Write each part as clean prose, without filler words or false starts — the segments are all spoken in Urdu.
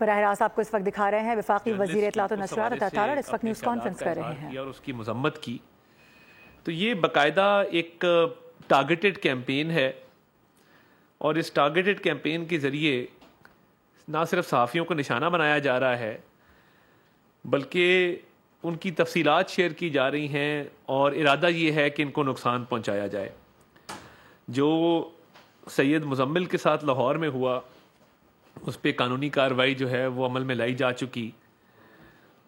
براہ راست آپ کو اس وقت دکھا رہے ہیں وفاقی وزیر اطلاعات و نشریات عطا طاہر اس وقت نیوز کانفرنس کر رہے ہیں اور اس کی مذمت کی. تو یہ باقاعدہ ایک ٹارگیٹڈ کیمپین ہے، اور اس ٹارگیٹڈ کیمپین کے ذریعے نہ صرف صحافیوں کو نشانہ بنایا جا رہا ہے بلکہ ان کی تفصیلات شیئر کی جا رہی ہیں، اور ارادہ یہ ہے کہ ان کو نقصان پہنچایا جائے. جو سید مزمل کے ساتھ لاہور میں ہوا اس پہ قانونی کارروائی جو ہے وہ عمل میں لائی جا چکی،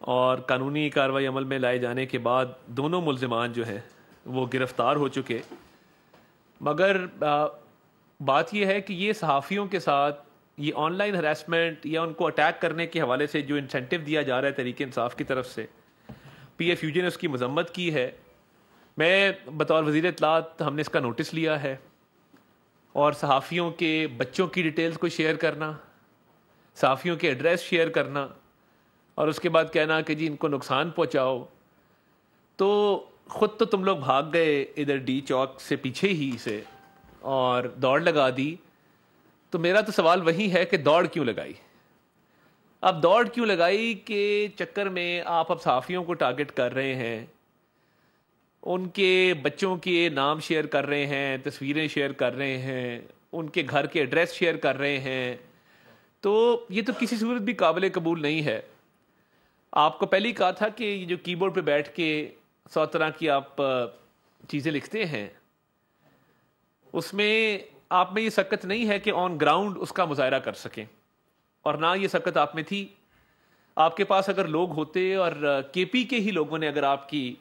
اور قانونی کارروائی عمل میں لائے جانے کے بعد دونوں ملزمان جو ہیں وہ گرفتار ہو چکے. مگر بات یہ ہے کہ یہ صحافیوں کے ساتھ یہ آن لائن ہراسمنٹ یا ان کو اٹیک کرنے کے حوالے سے جو انسینٹیو دیا جا رہا ہے تحریک انصاف کی طرف سے، پی ایف یو جے نے اس کی مذمت کی ہے. میں بطور وزیر اطلاعات ہم نے اس کا نوٹس لیا ہے، اور صحافیوں کے بچوں کی ڈیٹیلز کو شیئر کرنا، صحافیوں کے ایڈریس شیئر کرنا، اور اس کے بعد کہنا کہ جی ان کو نقصان پہنچاؤ، تو خود تو تم لوگ بھاگ گئے ادھر ڈی چوک سے پیچھے ہی سے اور دوڑ لگا دی. تو میرا تو سوال وہی ہے کہ دوڑ کیوں لگائی؟ اب دوڑ کیوں لگائی کہ چکر میں آپ اب صحافیوں کو ٹارگٹ کر رہے ہیں، ان کے بچوں کے نام شیئر کر رہے ہیں، تصویریں شیئر کر رہے ہیں، ان کے گھر کے ایڈریس شیئر کر رہے ہیں. تو یہ تو کسی صورت بھی قابل قبول نہیں ہے. آپ کو پہلے ہی کہا تھا کہ یہ جو کی بورڈ پہ بیٹھ کے 100 طرح کی آپ چیزیں لکھتے ہیں، اس میں آپ میں یہ سکت نہیں ہے کہ آن گراؤنڈ اس کا مظاہرہ کر سکیں، اور نہ یہ سکت آپ میں تھی. آپ کے پاس اگر لوگ ہوتے اور کے پی کے ہی لوگوں نے اگر آپ کی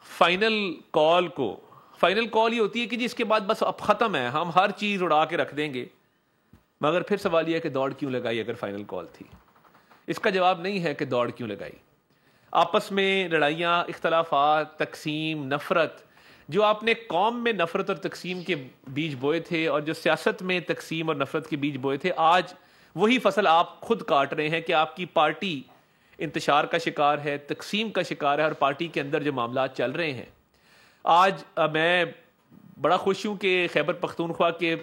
فائنل کال یہ ہوتی ہے کہ جی اس کے بعد بس اب ختم ہے، ہم ہر چیز اڑا کے رکھ دیں گے، مگر پھر سوال یہ ہے کہ دوڑ کیوں لگائی اگر فائنل کال تھی؟ اس کا جواب نہیں ہے کہ دوڑ کیوں لگائی. آپس میں لڑائیاں، اختلافات، تقسیم، نفرت، جو آپ نے قوم میں نفرت اور تقسیم کے بیج بوئے تھے اور جو سیاست میں تقسیم اور نفرت کے بیج بوئے تھے، آج وہی فصل آپ خود کاٹ رہے ہیں کہ آپ کی پارٹی انتشار کا شکار ہے، تقسیم کا شکار ہے، اور پارٹی کے اندر جو معاملات چل رہے ہیں. آج میں بڑا خوش ہوں کہ خیبر پختونخوا کے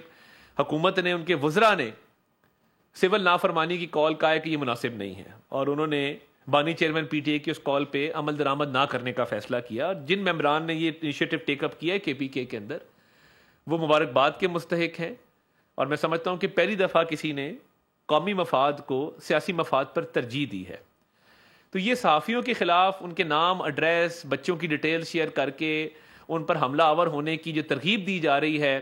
حکومت نے، ان کے وزراء نے سول نافرمانی کی کال کا ہے کہ یہ مناسب نہیں ہے، اور انہوں نے بانی چیئرمین پی ٹی اے کی اس کال پہ عمل درآمد نہ کرنے کا فیصلہ کیا. اور جن ممبران نے یہ انیشیٹو ٹیک اپ کیا ہے کے پی کے اندر، وہ مبارکباد کے مستحق ہیں. اور میں سمجھتا ہوں کہ پہلی دفعہ کسی نے قومی مفاد کو سیاسی مفاد پر ترجیح دی ہے. تو یہ صحافیوں کے خلاف ان کے نام، ایڈریس، بچوں کی ڈیٹیل شیئر کر کے ان پر حملہ آور ہونے کی جو ترغیب دی جا رہی ہے،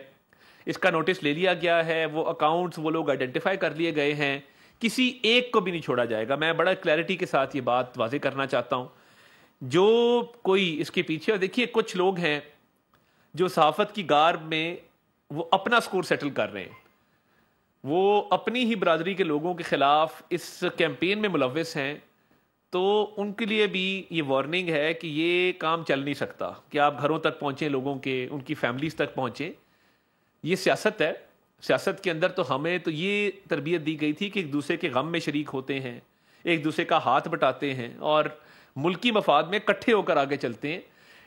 اس کا نوٹس لے لیا گیا ہے. وہ اکاؤنٹس وہ لوگ آئیڈینٹیفائی کر لیے گئے ہیں، کسی ایک کو بھی نہیں چھوڑا جائے گا. میں بڑا کلیئرٹی کے ساتھ یہ بات واضح کرنا چاہتا ہوں. جو کوئی اس کے پیچھے، اور دیکھیے کچھ لوگ ہیں جو صحافت کی گارب میں وہ اپنا سکور سیٹل کر رہے ہیں، وہ اپنی ہی برادری کے لوگوں کے خلاف اس کیمپین میں ملوث ہیں. تو ان کے لیے بھی یہ وارننگ ہے کہ یہ کام چل نہیں سکتا کہ آپ گھروں تک پہنچیں، لوگوں کے، ان کی فیملیز تک پہنچیں. یہ سیاست ہے. سیاست کے اندر تو ہمیں تو یہ تربیت دی گئی تھی کہ ایک دوسرے کے غم میں شریک ہوتے ہیں، ایک دوسرے کا ہاتھ بٹاتے ہیں، اور ملکی مفاد میں اکٹھے ہو کر آگے چلتے ہیں.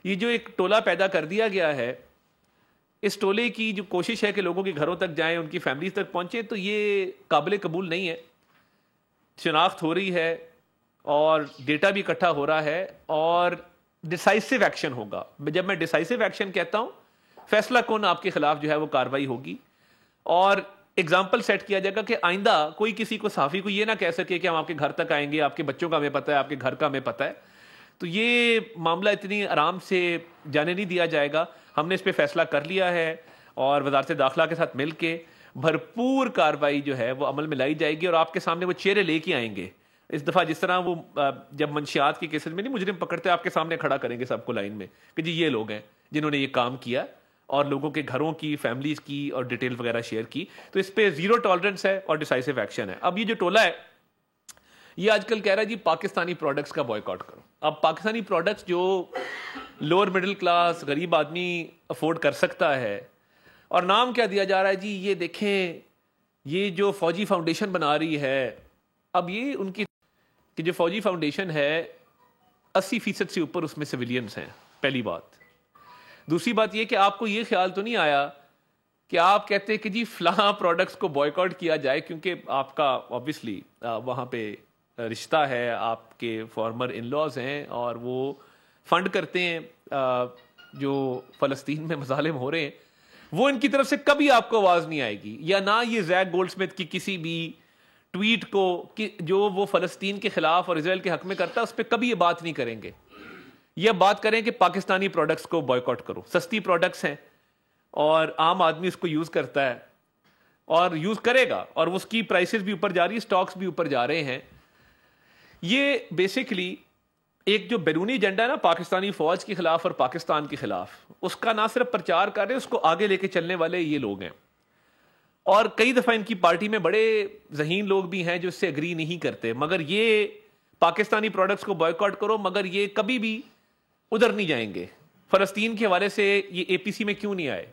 یہ جو ایک ٹولہ پیدا کر دیا گیا ہے، اس ٹولے کی جو کوشش ہے کہ لوگوں کے گھروں تک جائیں، ان کی فیملیز تک پہنچیں، تو یہ قابل قبول نہیں ہے. شناخت ہو رہی ہے اور ڈیٹا بھی اکٹھا ہو رہا ہے، اور ڈیسائسو ایکشن ہوگا. جب میں ڈیسائسو ایکشن کہتا ہوں، فیصلہ کن آپ کے خلاف جو ہے وہ کارروائی ہوگی، اور ایگزامپل سیٹ کیا جائے گا کہ آئندہ کوئی کسی کو، صحافی کو یہ نہ کہہ سکے کہ ہم آپ کے گھر تک آئیں گے، آپ کے بچوں کا ہمیں پتہ ہے، آپ کے گھر کا ہمیں پتہ ہے. تو یہ معاملہ اتنی آرام سے جانے نہیں دیا جائے گا. ہم نے اس پہ فیصلہ کر لیا ہے، اور وزارت داخلہ کے ساتھ مل کے بھرپور کارروائی جو ہے وہ عمل میں لائی جائے گی، اور آپ کے سامنے وہ چہرے لے کے آئیں گے. اس دفعہ جس طرح وہ جب منشیات کے کیسز میں نہیں مجرم پکڑتے، آپ کے سامنے کھڑا کریں گے سب کو لائن میں کہ جی یہ لوگ ہیں جنہوں نے یہ کام کیا، اور لوگوں کے گھروں کی، فیملیز کی اور ڈیٹیل وغیرہ شیئر کی. تو اس پہ زیرو ٹالرنس ہے اور ڈیسائسو ایکشن ہے. اب یہ جو ٹولہ ہے یہ آج کل کہہ رہا ہے جی پاکستانی پروڈکٹس کا بوائیکاٹ کرو. اب پاکستانی پروڈکٹس جو لوور مڈل کلاس غریب آدمی افورڈ کر سکتا ہے، اور نام کیا دیا جا رہا ہے جی یہ دیکھیں یہ جو فوجی فاؤنڈیشن بنا رہی ہے. اب یہ ان کی کہ جو فوجی فاؤنڈیشن ہے 80% سے اوپر اس میں سویلینز ہیں، پہلی بات. دوسری بات یہ کہ آپ کو یہ خیال تو نہیں آیا کہ آپ کہتے ہیں کہ جی فلاں پروڈکٹس کو بوائیکاٹ کیا جائے کیونکہ آپ کا آبویسلی وہاں پہ رشتہ ہے, آپ کے فارمر ان لاز ہیں اور وہ فنڈ کرتے ہیں جو فلسطین میں مظالم ہو رہے ہیں, وہ ان کی طرف سے کبھی آپ کو آواز نہیں آئے گی, یا نہ یہ زیک گولڈ سمتھ کی کسی بھی ٹویٹ کو جو وہ فلسطین کے خلاف اور اسرائیل کے حق میں کرتا ہے اس پہ کبھی یہ بات نہیں کریں گے. یہ بات کریں کہ پاکستانی پروڈکٹس کو بوائیکاٹ کرو, سستی پروڈکٹس ہیں اور عام آدمی اس کو یوز کرتا ہے اور یوز کرے گا, اور اس کی پرائسز بھی اوپر جا رہی ہے, سٹاکس بھی اوپر جا رہے ہیں. یہ بیسیکلی ایک جو بیرونی ایجنڈا ہے نا پاکستانی فوج کے خلاف اور پاکستان کے خلاف, اس کا نہ صرف پرچار کر رہے ہیں, اس کو آگے لے کے چلنے والے یہ لوگ ہیں. اور کئی دفعہ ان کی پارٹی میں بڑے ذہین لوگ بھی ہیں جو اس سے اگری نہیں کرتے, مگر یہ پاکستانی پروڈکٹس کو بوائیکاٹ کرو, مگر یہ کبھی بھی ادھر نہیں جائیں گے. فلسطین کے حوالے سے یہ اے پی سی میں کیوں نہیں آئے,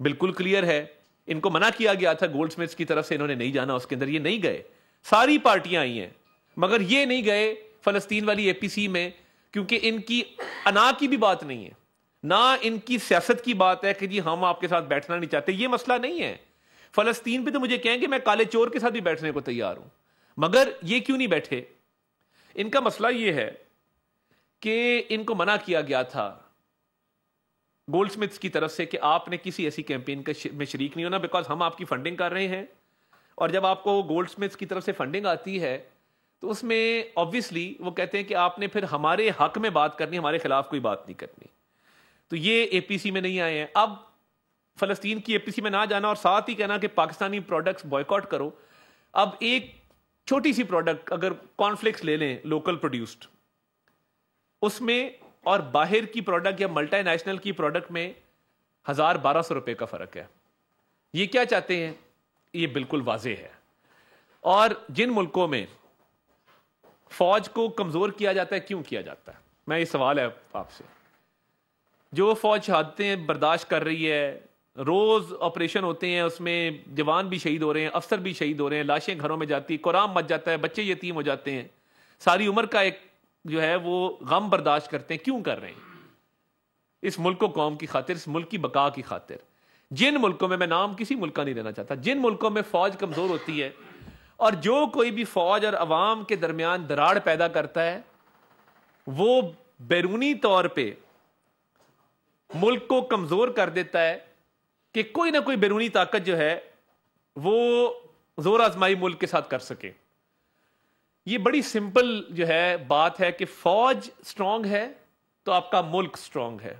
بالکل کلیئر ہے, ان کو منع کیا گیا تھا گولڈ سمتھس کی طرف سے, انہوں نے نہیں جانا اس کے اندر, یہ نہیں گئے. ساری پارٹیاں آئی ہیں مگر یہ نہیں گئے فلسطین والی اے پی سی میں, کیونکہ ان کی انا کی بھی بات نہیں ہے, نہ ان کی سیاست کی بات ہے کہ جی ہم آپ کے ساتھ بیٹھنا نہیں چاہتے. یہ مسئلہ نہیں ہے. فلسطین پہ تو مجھے کہیں کہ میں کالے چور کے ساتھ بھی بیٹھنے کو تیار ہوں, مگر یہ کیوں نہیں بیٹھے؟ ان کا مسئلہ یہ ہے کہ ان کو منع کیا گیا تھا گولڈ سمتھس کی طرف سے کہ آپ نے کسی ایسی کیمپین میں شریک نہیں ہونا, بیکاز ہم آپ کی فنڈنگ کر رہے ہیں, اور جب آپ کو گولڈ سمتھس کی طرف سے فنڈنگ آتی ہے تو اس میں آبویسلی وہ کہتے ہیں کہ آپ نے پھر ہمارے حق میں بات کرنی, ہمارے خلاف کوئی بات نہیں کرنی. تو یہ اے پی سی میں نہیں آئے ہیں. اب فلسطین کی اے پی سی میں نہ جانا اور ساتھ ہی کہنا کہ پاکستانی پروڈکٹس بوائیکاٹ کرو. اب ایک چھوٹی سی پروڈکٹ اگر کارن فلیکس لے لیں لوکل پروڈیوسڈ, اس میں اور باہر کی پروڈکٹ یا ملٹی نیشنل کی پروڈکٹ میں 1000-1200 روپے کا فرق ہے. یہ کیا چاہتے ہیں؟ یہ بالکل واضح ہے. اور جن ملکوں میں فوج کو کمزور کیا جاتا ہے, کیوں کیا جاتا ہے؟ میں یہ سوال ہے آپ سے. جو فوج شہادتیں برداشت کر رہی ہے, روز آپریشن ہوتے ہیں, اس میں جوان بھی شہید ہو رہے ہیں, افسر بھی شہید ہو رہے ہیں, لاشیں گھروں میں جاتی, قرآن مچ جاتا ہے, بچے یتیم ہو جاتے ہیں, ساری عمر کا ایک جو ہے وہ غم برداشت کرتے ہیں. کیوں کر رہے ہیں؟ اس ملک و قوم کی خاطر, اس ملک کی بقا کی خاطر. جن ملکوں میں نام کسی ملک کا نہیں لینا چاہتا, جن ملکوں میں فوج کمزور ہوتی ہے, اور جو کوئی بھی فوج اور عوام کے درمیان دراڑ پیدا کرتا ہے, وہ بیرونی طور پہ ملک کو کمزور کر دیتا ہے کہ کوئی نہ کوئی بیرونی طاقت جو ہے وہ زور آزمائی ملک کے ساتھ کر سکے. یہ بڑی سمپل جو ہے بات ہے کہ فوج سٹرونگ ہے تو آپ کا ملک سٹرونگ ہے,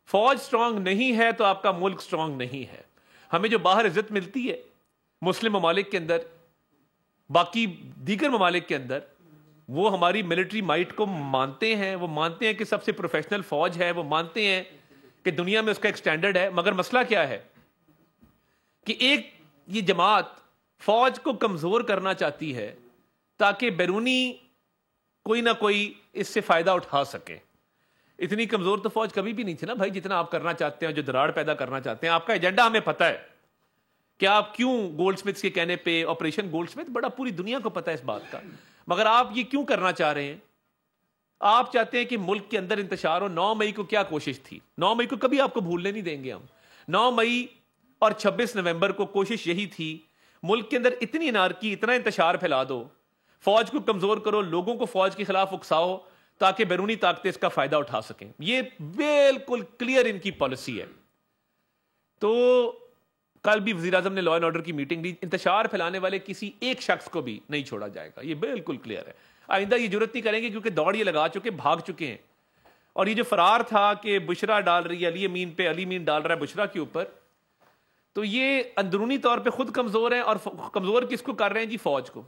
فوج سٹرونگ نہیں ہے تو آپ کا ملک سٹرونگ نہیں ہے. ہمیں جو باہر عزت ملتی ہے مسلم ممالک کے اندر, باقی دیگر ممالک کے اندر, وہ ہماری ملٹری مائٹ کو مانتے ہیں, وہ مانتے ہیں کہ سب سے پروفیشنل فوج ہے, وہ مانتے ہیں کہ دنیا میں اس کا ایک سٹینڈرڈ ہے. مگر مسئلہ کیا ہے کہ ایک یہ جماعت فوج کو کمزور کرنا چاہتی ہے تاکہ بیرونی کوئی نہ کوئی اس سے فائدہ اٹھا سکے. اتنی کمزور تو فوج کبھی بھی نہیں تھی نا بھائی, جتنا آپ کرنا چاہتے ہیں, جو دراڑ پیدا کرنا چاہتے ہیں. آپ کا ایجنڈا ہمیں پتہ ہے کہ آپ کیوں گولڈ سمتھس کے کہنے پہ آپریشن گولڈ سمتھ بڑا پوری دنیا کو پتہ ہے اس بات کا, مگر آپ یہ کیوں کرنا چاہ رہے ہیں؟ آپ چاہتے ہیں کہ ملک کے اندر انتشار ہو. 9 مئی کو کیا کوشش تھی؟ 9 مئی کو کبھی آپ کو بھولنے نہیں دیں گے ہم. 9 مئی اور 26 نومبر کو کوشش یہی تھی, ملک کے اندر اتنی انارکی, اتنا انتشار پھیلا دو, فوج کو کمزور کرو, لوگوں کو فوج کے خلاف اکساؤ تاکہ بیرونی طاقتیں اس کا فائدہ اٹھا سکیں. یہ بالکل کلیئر ان کی پالیسی ہے. تو کل بھی وزیر اعظم نے لا اینڈ آرڈر کی میٹنگ لی, انتشار پھیلانے والے کسی ایک شخص کو بھی نہیں چھوڑا جائے گا. یہ بالکل کلیئر ہے. آئندہ یہ جرت نہیں کریں گے کیونکہ دوڑ یہ لگا چکے, بھاگ چکے ہیں. اور یہ جو فرار تھا کہ بشرا ڈال رہی ہے علی امین پہ, علی امین ڈال رہا ہے بشرا کے اوپر, تو یہ اندرونی طور پہ خود کمزور ہیں. اور کمزور کس کو کر رہے ہیں جی؟ فوج کو.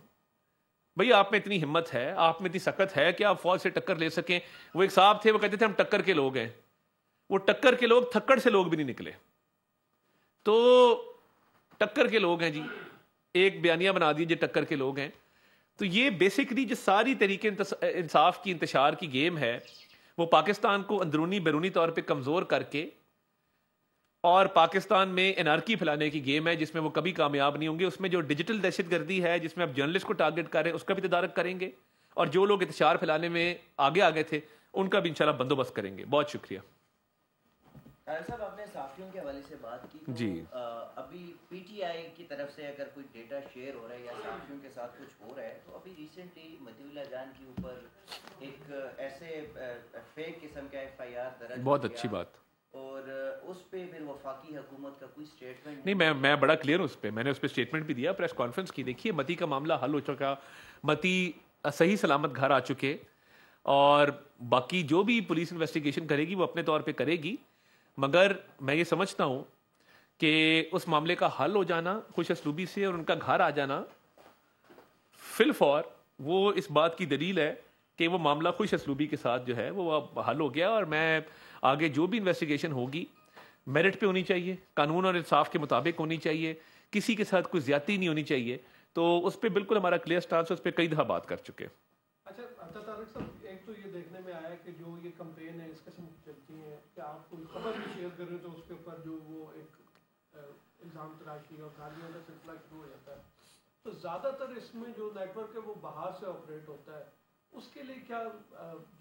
بھئی آپ میں اتنی ہمت ہے, آپ میں اتنی سخت ہے کہ آپ فوج سے ٹکر لے سکیں. وہ ایک صاحب تھے, وہ کہتے تھے ہم ٹکر کے لوگ ہیں. وہ ٹکر کے لوگ, تھکڑ سے لوگ بھی نہیں نکلے. تو ٹکر کے لوگ ہیں جی, ایک بیانیہ بنا دیجیے ٹکر کے لوگ ہیں. تو یہ بیسکلی جو ساری طریقے انصاف کی انتشار کی گیم ہے, وہ پاکستان کو اندرونی بیرونی طور پہ کمزور کر کے اور پاکستان میں انارکی پھیلانے کی گیم ہے, جس میں وہ کبھی کامیاب نہیں ہوں گے. اس میں جو ڈیجیٹل دہشت گردی ہے, جس میں اب جرنلسٹ کو ٹارگٹ کر رہے ہیں, اس کا بھی تدارک کریں گے, اور جو لوگ انتشار پھیلانے میں آگے تھے ان کا بھی انشاءاللہ بندوبست کریں گے. بہت شکریہ. صاحب آپ نے صحافیوں کے حوالے سے بات کی تو جی ابھی پی ٹی آئی کی طرف سے اگر کوئی ڈیٹا شیئر ہو رہا ہے یا صحافیوں کے ساتھ کچھ ہو رہا ہے تو ابھی ریسنٹلی مطیع اللہ جان کے اوپر ایک ایسے فیک قسم کا ایف آئی آر درج ہو بہت گیا اچھی بات. اور اس پہ پھر وفاقی حکومت کا کوئی اسٹیٹمنٹ نہیں, میں بڑا کلیئر ہوں اس پہ. میں نے اس پہ اسٹیٹمنٹ بھی دیا, پریس کانفرنس کی. دیکھیے متی کا معاملہ حل ہو چکا, متی صحیح سلامت گھر آ چکے, اور باقی جو بھی پولیس انویسٹیگیشن کرے گی وہ اپنے طور پہ کرے گی. مگر میں یہ سمجھتا ہوں کہ اس معاملے کا حل ہو جانا خوش اسلوبی سے اور ان کا گھر آ جانا فی الفور وہ اس بات کی دلیل ہے کہ وہ معاملہ خوش اسلوبی کے ساتھ جو ہے وہ حل ہو گیا. اور میں آگے جو بھی انویسٹیگیشن ہوگی میرٹ پہ ہونی چاہیے, قانون اور انصاف کے مطابق ہونی چاہیے, کسی کے ساتھ کوئی زیادتی نہیں ہونی چاہیے. تو اس پہ بالکل ہمارا کلیئر سٹانس ہے, اس پہ کئی دفعہ بات کر چکے. اچھا طارق صاحب, ایک تو یہ دیکھنے میں آیا کہ جو یہ کمپین ہے اس قسم کی چلتی ہیں کہ آپ کوئی خبر بھی شیئر کریں تو اس کے اوپر جو وہ ایک الزام تراشی اور گالیوں کا سلسلہ شروع ہو جاتا ہے. تو زیادہ تر اس میں جو نیٹ ورک ہے وہ باہر سے آپریٹ ہوتا ہے, اس کے لیے کیا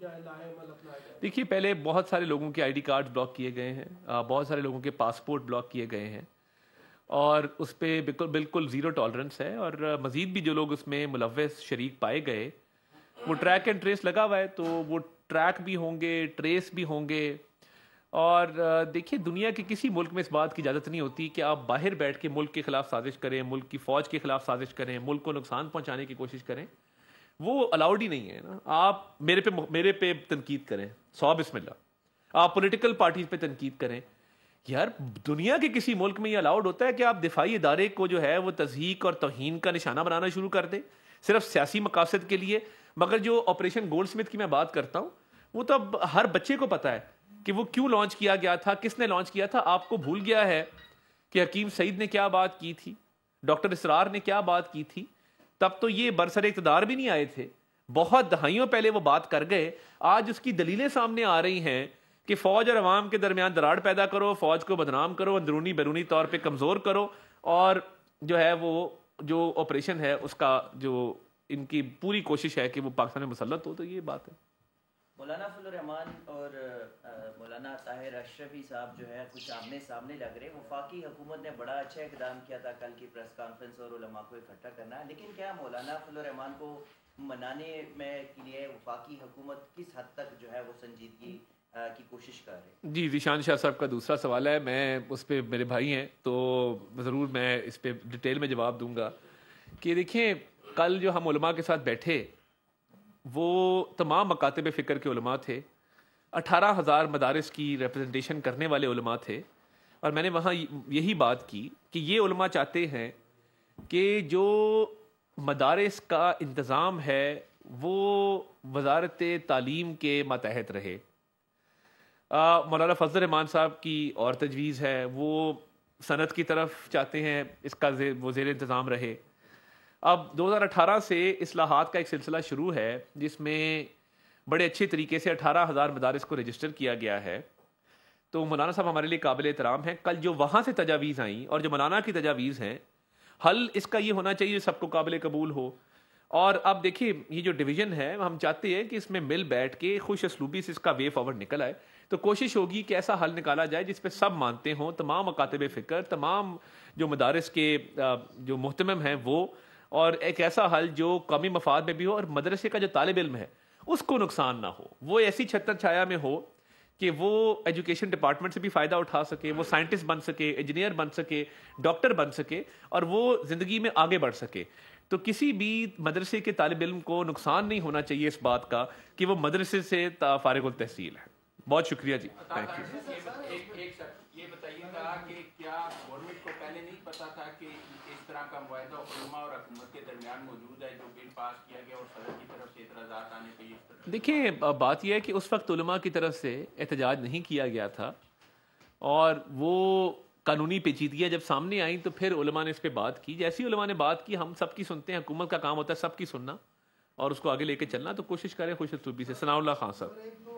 لائحہ عمل اپنایا جائے؟ دیکھیے پہلے بہت سارے لوگوں کے آئی ڈی کارڈ بلاک کیے گئے ہیں, بہت سارے لوگوں کے پاسپورٹ بلاک کیے گئے ہیں, اور اس پہ بالکل زیرو ٹالرنس ہے. اور مزید بھی جو لوگ اس میں ملوث شریک پائے گئے وہ ٹریک اینڈ ٹریس لگا ہوا ہے, تو وہ ٹریک بھی ہوں گے, ٹریس بھی ہوں گے. اور دیکھیے دنیا کے کسی ملک میں اس بات کی اجازت نہیں ہوتی کہ آپ باہر بیٹھ کے ملک کے خلاف سازش کریں, ملک کی فوج کے خلاف سازش کریں, ملک کو نقصان پہنچانے کی کوشش کریں. وہ الاؤڈ ہی نہیں ہے نا. آپ میرے پہ تنقید کریں, 100 بسم اللہ. آپ پولیٹیکل پارٹیز پہ تنقید کریں. یار دنیا کے کسی ملک میں یہ الاؤڈ ہوتا ہے کہ آپ دفاعی ادارے کو جو ہے وہ تضحیک اور توہین کا نشانہ بنانا شروع کر دیں صرف سیاسی مقاصد کے لیے. مگر جو آپریشن گولڈ سمتھ کی میں بات کرتا ہوں وہ تو اب ہر بچے کو پتا ہے کہ وہ کیوں لانچ کیا گیا تھا, کس نے لانچ کیا تھا. آپ کو بھول گیا ہے کہ حکیم سعید نے کیا بات کی تھی, ڈاکٹر اسرار نے کیا بات کی تھی. تب تو یہ برسر اقتدار بھی نہیں آئے تھے, بہت دہائیوں پہلے وہ بات کر گئے. آج اس کی دلیلیں سامنے آ رہی ہیں کہ فوج اور عوام کے درمیان دراڑ پیدا کرو, فوج کو بدنام کرو, اندرونی بیرونی طور پہ کمزور کرو, اور جو ہے وہ جو آپریشن ہے اس کا جو ان کی پوری کوشش ہے کہ وہ پاکستان میں مسلط ہو. تو یہ بات ہے. مولانا فضل الرحمان اور مولانا طاہر اشرفی صاحب جو ہے کچھ آمنے سامنے لگ رہے. وفاقی حکومت نے بڑا اچھا اقدام کیا تھا کل کی پریس کانفرنس اور علماء کو اکٹھا کرنا, لیکن کیا مولانا فضل الرحمان کو منانے میں کے لیے وفاقی حکومت کس حد تک جو ہے وہ سنجیدگی کی کوشش کر رہے ہیں؟ جی ذیشان شاہ صاحب کا دوسرا سوال ہے, میں اس پہ میرے بھائی ہیں تو ضرور میں اس پہ ڈیٹیل میں جواب دوں گا. کہ دیکھیں کل جو ہم علماء کے ساتھ بیٹھے وہ تمام مکاتب فکر کے علماء تھے, 18,000 مدارس کی ریپرزنٹیشن کرنے والے علماء تھے. اور میں نے وہاں یہی بات کی کہ یہ علماء چاہتے ہیں کہ جو مدارس کا انتظام ہے وہ وزارت تعلیم کے ماتحت رہے. مولانا فضل الرحمان صاحب کی اور تجویز ہے, وہ صنعت کی طرف چاہتے ہیں اس کا وہ زیر انتظام رہے. اب 2018 سے اصلاحات کا ایک سلسلہ شروع ہے جس میں بڑے اچھے طریقے سے 18,000 مدارس کو رجسٹر کیا گیا ہے. تو مولانا صاحب ہمارے لیے قابل احترام ہیں. کل جو وہاں سے تجاویز آئیں اور جو مولانا کی تجاویز ہیں, حل اس کا یہ ہونا چاہیے سب کو قابل قبول ہو. اور اب دیکھیے یہ جو ڈویژن ہے ہم چاہتے ہیں کہ اس میں مل بیٹھ کے خوش اسلوبی سے اس کا وے فارورڈ نکل آئے. تو کوشش ہوگی کہ ایسا حل نکالا جائے جس پہ سب مانتے ہوں, تمام مکاتب فکر, تمام جو مدارس کے جو محتمم ہیں وہ, اور ایک ایسا حل جو قومی مفاد میں بھی ہو اور مدرسے کا جو طالب علم ہے اس کو نقصان نہ ہو. وہ ایسی چھتر چھایا میں ہو کہ وہ ایجوکیشن ڈپارٹمنٹ سے بھی فائدہ اٹھا سکے, وہ سائنٹسٹ بن سکے, انجینئر بن سکے, ڈاکٹر بن سکے, اور وہ زندگی میں آگے بڑھ سکے. تو کسی بھی مدرسے کے طالب علم کو نقصان نہیں ہونا چاہیے اس بات کا کہ وہ مدرسے سے فارغ التحصیل ہے. بہت شکریہ جی, تھینک یو. یہ بتائیے گا کہ کیا گورنمنٹ کو پہلے نہیں پتا تھا کہ اس طرح کا معاہدہ علماء اور حکومت کے درمیان موجود ہے جو بل پاس کیا گیا اور صدر کی طرف سے اعتراضات آنے پہ اس طرح؟ دیکھیں بات یہ ہے کہ اس وقت علماء کی طرف سے احتجاج نہیں کیا گیا تھا, اور وہ قانونی پیچیدگیاں جب سامنے آئیں تو پھر علماء نے اس پہ بات کی. جیسی علماء نے بات کی ہم سب کی سنتے ہیں, حکومت کا کام ہوتا ہے سب کی سننا اور اس کو آگے لے کے چلنا. تو کوشش کریں خوش اسلوبی سے. ثناء اللہ خان صاحب. ایک تو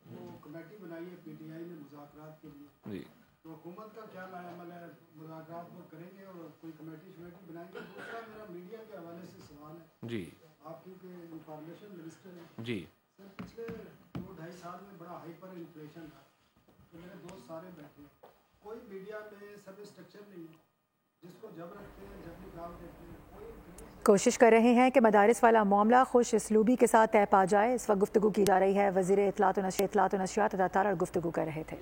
وہ کمیٹی بنائی ہے پی ٹی آئی نے مذاکرات کے لیے, جی تو حکومت کا کیا عمل ہے, مذاکرات وہ کریں گے اور کوئی کمیٹی شمیٹی بنائیں گے؟ دوسرا میرا میڈیا کے حوالے سے سوال ہے. جی آپ کیونکہ انفارمیشن منسٹر ہیں جی سر, پچھلے 2-2.5 سال میں بڑا ہائپر انفلیشن تھا, کہ میرے دوست سارے بیٹھے ہیں, کوئی میڈیا میں سب اسٹرکچر نہیں ہے, جس کو جب رکھتے ہیں جب نکال دیتے ہیں, کوئی کوشش کر رہے ہیں کہ مدارس والا معاملہ خوش اسلوبی کے ساتھ طے پا جائے. اس وقت گفتگو کی جا رہی ہے. وزیر اطلاعات و نشریات عطا تارڑ گفتگو کر رہے تھے.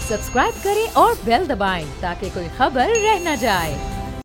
سبسکرائب کریں اور بیل دبائیں تاکہ کوئی خبر رہ نہ جائے.